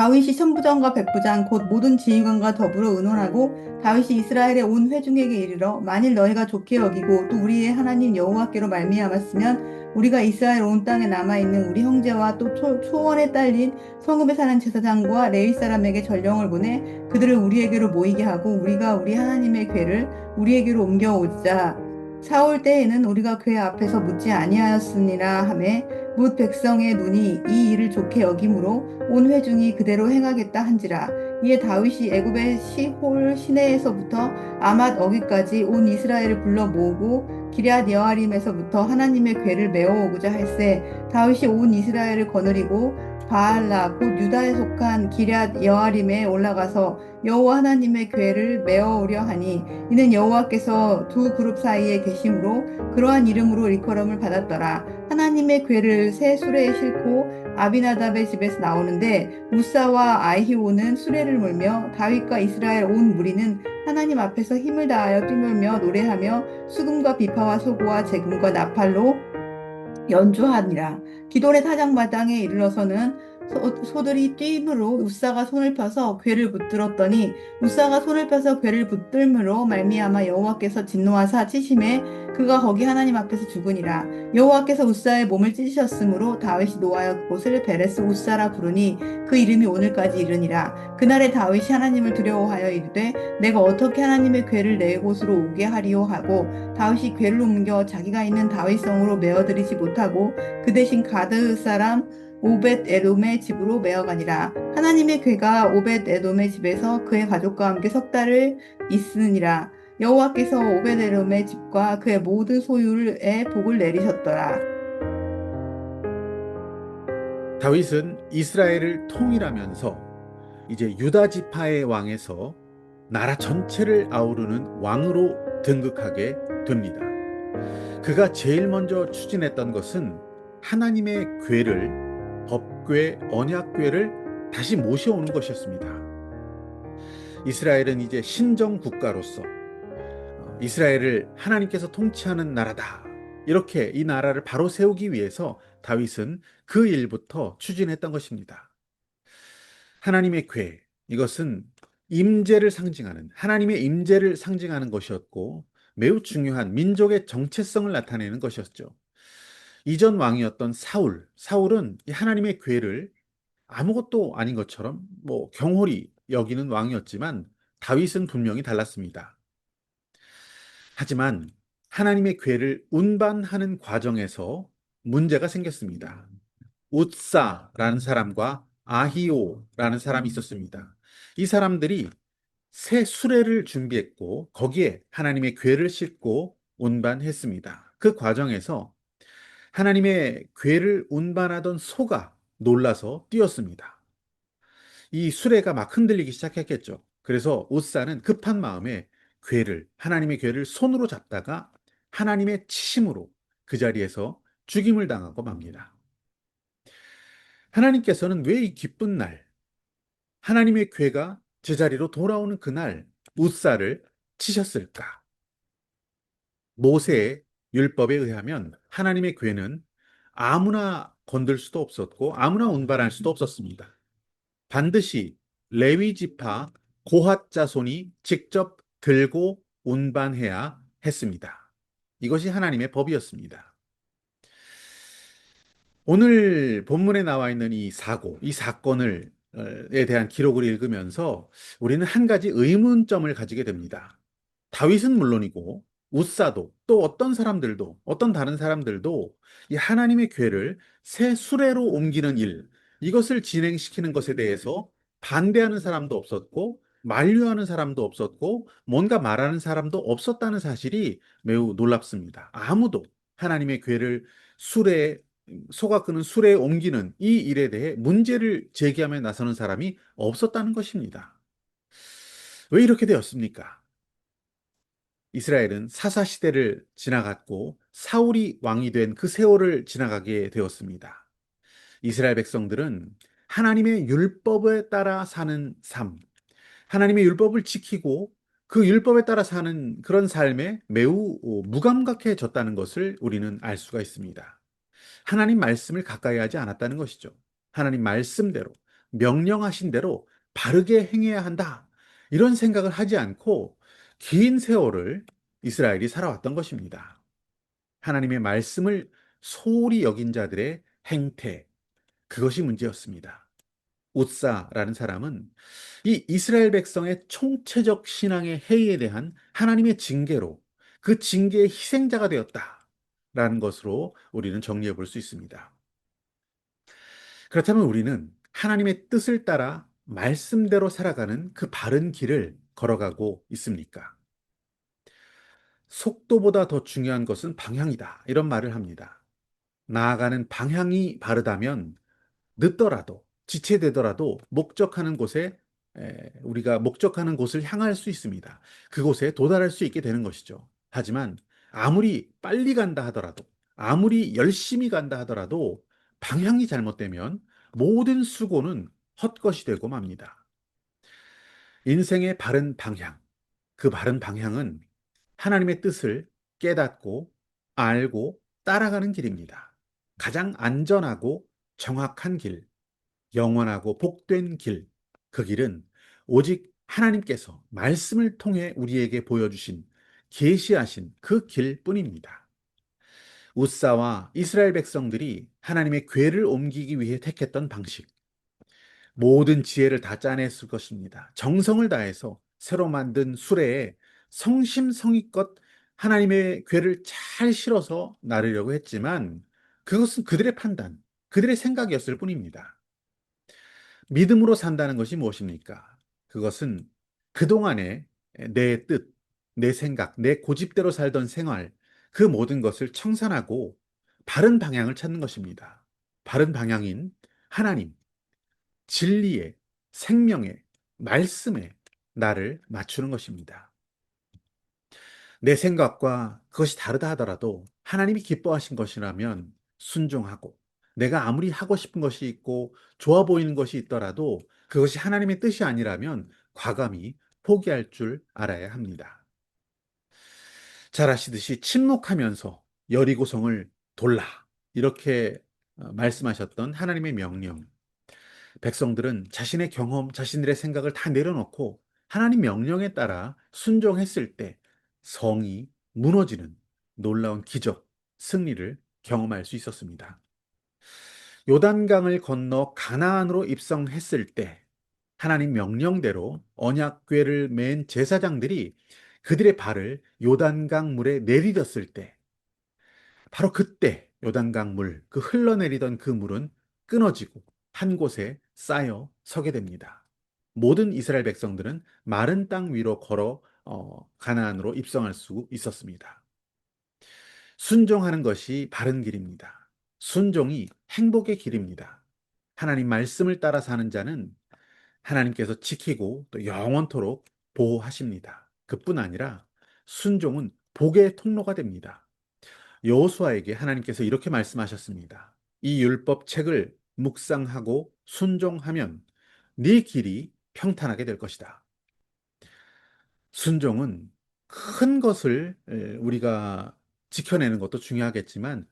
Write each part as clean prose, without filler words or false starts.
다윗이 천부장과 백부장 곧 모든 지휘관과 더불어 의논하고 다윗이 이스라엘의 온 회중에게 이르러 만일 너희가 좋게 여기고 또 우리의 하나님 여호와께로 말미암았으면 우리가 이스라엘 온 땅에 남아 있는 우리 형제와 또 초원에 딸린 성읍에 사는 제사장과 레위 사람에게 전령을 보내 그들을 우리에게로 모이게 하고 우리가 우리 하나님의 궤를 우리에게로 옮겨오자. 사울 때에는 우리가 궤 앞에서 묻지 아니하였으니라 하매 뭇 백성의 눈이 이 일을 좋게 여김으로 온 회중이 그대로 행하겠다 한지라. 이에 다윗이 애굽의 시홀 시내에서부터 아맛 어기까지 온 이스라엘을 불러 모으고 기럇 여아림에서부터 하나님의 궤를 메어오고자 할세. 다윗이 온 이스라엘을 거느리고 바알라 곧 유다에 속한 기럇 여아림에 올라가서 여호와 하나님의 궤를 메어오려 하니 이는 여호와께서 두 그룹 사이에 계심으로 그러한 이름으로 일컬음을 받았더라. 하나님의 궤를 새 수레에 싣고 아비나답의 집에서 나오는데 우사와 아히오는 수레를 몰며 다윗과 이스라엘 온 무리는 하나님 앞에서 힘을 다하여 뛰놀며 노래하며 수금과 비파와 소고와 재금과 나팔로 연주하니라. 기돈의 타작마당에 이르러서는 소들이 뛰므로 우사가 손을 펴서 궤를 붙들었더니 우사가 손을 펴서 궤를 붙들므로 말미암아 여호와께서 진노하사 치심에 그가 거기 하나님 앞에서 죽으니라. 여호와께서 우사의 몸을 찢으셨으므로 다윗이 노하여 그곳을 베레스 우사라 부르니 그 이름이 오늘까지 이르니라. 그날에 다윗이 하나님을 두려워하여 이르되 내가 어떻게 하나님의 궤를 내 곳으로 오게 하리요 하고 다윗이 궤를 옮겨 자기가 있는 다윗성으로 메어들이지 못하고 그 대신 가드 사람 오벳 에돔의 집으로 메어가니라. 하나님의 궤가 오벳 에돔의 집에서 그의 가족과 함께 석 달을 있으니라. 여호와께서 오벳 에돔의 집과 그의 모든 소유에 복을 내리셨더라. 다윗은 이스라엘을 통일하면서 이제 유다 지파의 왕에서 나라 전체를 아우르는 왕으로 등극하게 됩니다. 그가 제일 먼저 추진했던 것은 하나님의 궤를, 법궤, 언약궤를 다시 모셔오는 것이었습니다. 이스라엘은 이제 신정 국가로서 이스라엘을 하나님께서 통치하는 나라다. 이렇게 이 나라를 바로 세우기 위해서 다윗은 그 일부터 추진했던 것입니다. 하나님의 궤, 이것은 임재를 상징하는, 하나님의 임재를 상징하는 것이었고 매우 중요한 민족의 정체성을 나타내는 것이었죠. 이전 왕이었던 사울은 이 하나님의 궤를 아무것도 아닌 것처럼 경홀히 여기는 왕이었지만 다윗은 분명히 달랐습니다. 하지만 하나님의 궤를 운반하는 과정에서 문제가 생겼습니다. 웃사라는 사람과 아히오라는 사람이 있었습니다. 이 사람들이 새 수레를 준비했고 거기에 하나님의 궤를 싣고 운반했습니다. 그 과정에서 하나님의 궤를 운반하던 소가 놀라서 뛰었습니다. 이 수레가 막 흔들리기 시작했겠죠. 그래서 웃사는 급한 마음에 하나님의 궤를 손으로 잡다가 하나님의 치심으로 그 자리에서 죽임을 당하고 맙니다. 하나님께서는 왜 이 기쁜 날, 하나님의 궤가 제자리로 돌아오는 그날 웃사를 치셨을까? 모세의 율법에 의하면 하나님의 궤는 아무나 건들 수도 없었고 아무나 운반할 수도 없었습니다. 반드시 레위 지파 고핫 자손이 직접 들고 운반해야 했습니다. 이것이 하나님의 법이었습니다. 오늘 본문에 나와 있는 이 사건을 에 대한 기록을 읽으면서 우리는 한 가지 의문점을 가지게 됩니다. 다윗은 물론이고 웃사도 또 어떤 다른 사람들도 이 하나님의 궤를 새 수레로 옮기는 일, 이것을 진행시키는 것에 대해서 반대하는 사람도 없었고 만류하는 사람도 없었고 뭔가 말하는 사람도 없었다는 사실이 매우 놀랍습니다. 아무도 하나님의 궤를 수레에 소가 끄는 수레에 옮기는 이 일에 대해 문제를 제기하며 나서는 사람이 없었다는 것입니다. 왜 이렇게 되었습니까? 이스라엘은 사사 시대를 지나갔고 사울이 왕이 된 그 세월을 지나가게 되었습니다. 이스라엘 백성들은 하나님의 율법에 따라 사는 삶, 하나님의 율법을 지키고 그 율법에 따라 사는 그런 삶에 매우 무감각해졌다는 것을 우리는 알 수가 있습니다. 하나님 말씀을 가까이 하지 않았다는 것이죠. 하나님 말씀대로 명령하신 대로 바르게 행해야 한다. 이런 생각을 하지 않고 긴 세월을 이스라엘이 살아왔던 것입니다. 하나님의 말씀을 소홀히 여긴 자들의 행태, 그것이 문제였습니다. 웃사라는 사람은 이 이스라엘 백성의 총체적 신앙의 해이에 대한 하나님의 징계로 그 징계의 희생자가 되었다라는 것으로 우리는 정리해 볼 수 있습니다. 그렇다면 우리는 하나님의 뜻을 따라 말씀대로 살아가는 그 바른 길을 걸어가고 있습니까? 속도보다 더 중요한 것은 방향이다. 이런 말을 합니다. 나아가는 방향이 바르다면 늦더라도 지체되더라도 목적하는 곳에 우리가 목적하는 곳을 향할 수 있습니다. 그곳에 도달할 수 있게 되는 것이죠. 하지만 아무리 빨리 간다 하더라도 아무리 열심히 간다 하더라도 방향이 잘못되면 모든 수고는 헛것이 되고 맙니다. 인생의 바른 방향, 그 바른 방향은 하나님의 뜻을 깨닫고 알고 따라가는 길입니다. 가장 안전하고 정확한 길, 영원하고 복된 길, 그 길은 오직 하나님께서 말씀을 통해 우리에게 보여주신, 계시하신 그 길뿐입니다. 우사와 이스라엘 백성들이 하나님의 궤를 옮기기 위해 택했던 방식, 모든 지혜를 다 짜냈을 것입니다. 정성을 다해서 새로 만든 수레에 성심성의껏 하나님의 궤를 잘 실어서 나르려고 했지만 그것은 그들의 판단, 그들의 생각이었을 뿐입니다. 믿음으로 산다는 것이 무엇입니까? 그것은 그동안에 내 뜻, 내 생각, 내 고집대로 살던 생활, 그 모든 것을 청산하고 바른 방향을 찾는 것입니다. 바른 방향인 하나님, 진리에, 생명에, 말씀에 나를 맞추는 것입니다. 내 생각과 그것이 다르다 하더라도 하나님이 기뻐하신 것이라면 순종하고, 내가 아무리 하고 싶은 것이 있고 좋아 보이는 것이 있더라도 그것이 하나님의 뜻이 아니라면 과감히 포기할 줄 알아야 합니다. 잘 아시듯이 침묵하면서 여리고성을 돌라, 이렇게 말씀하셨던 하나님의 명령. 백성들은 자신의 경험, 자신들의 생각을 다 내려놓고 하나님 명령에 따라 순종했을 때 성이 무너지는 놀라운 기적, 승리를 경험할 수 있었습니다. 요단강을 건너 가나안으로 입성했을 때 하나님 명령대로 언약궤를 맨 제사장들이 그들의 발을 요단강 물에 내디뎠을 때 바로 그때 요단강 물, 그 흘러내리던 그 물은 끊어지고 한 곳에 쌓여 서게 됩니다. 모든 이스라엘 백성들은 마른 땅 위로 걸어 가나안으로 입성할 수 있었습니다. 순종하는 것이 바른 길입니다. 순종이 행복의 길입니다. 하나님 말씀을 따라 사는 자는 하나님께서 지키고 또 영원토록 보호하십니다. 그뿐 아니라 순종은 복의 통로가 됩니다. 여호수아에게 하나님께서 이렇게 말씀하셨습니다. 이 율법 책을 묵상하고 순종하면 네 길이 평탄하게 될 것이다. 순종은 큰 것을 우리가 지켜내는 것도 중요하겠지만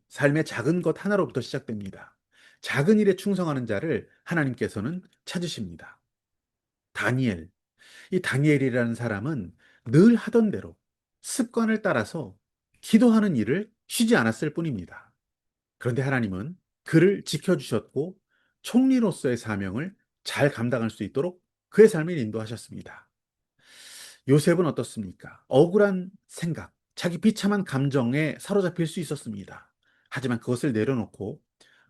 삶의 작은 것 하나로부터 시작됩니다. 작은 일에 충성하는 자를 하나님께서는 찾으십니다. 다니엘, 이 다니엘이라는 사람은 늘 하던 대로 습관을 따라서 기도하는 일을 쉬지 않았을 뿐입니다. 그런데 하나님은 그를 지켜주셨고 총리로서의 사명을 잘 감당할 수 있도록 그의 삶을 인도하셨습니다. 요셉은 어떻습니까? 억울한 생각, 자기 비참한 감정에 사로잡힐 수 있었습니다. 하지만 그것을 내려놓고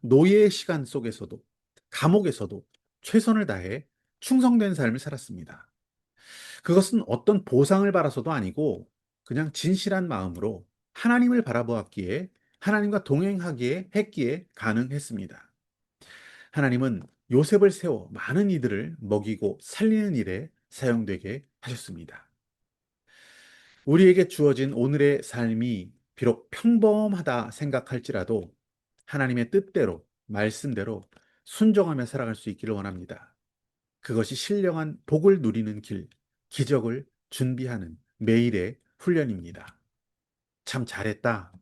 노예의 시간 속에서도 감옥에서도 최선을 다해 충성된 삶을 살았습니다. 그것은 어떤 보상을 바라서도 아니고 그냥 진실한 마음으로 하나님을 바라보았기에 하나님과 동행하기에 했기에 가능했습니다. 하나님은 요셉을 세워 많은 이들을 먹이고 살리는 일에 사용되게 하셨습니다. 우리에게 주어진 오늘의 삶이 비록 평범하다 생각할지라도 하나님의 뜻대로, 말씀대로 순종하며 살아갈 수 있기를 원합니다. 그것이 신령한 복을 누리는 길, 기적을 준비하는 매일의 훈련입니다. 참 잘했다.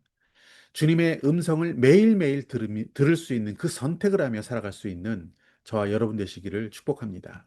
주님의 음성을 매일매일 들을 수 있는 그 선택을 하며 살아갈 수 있는 저와 여러분 되시기를 축복합니다.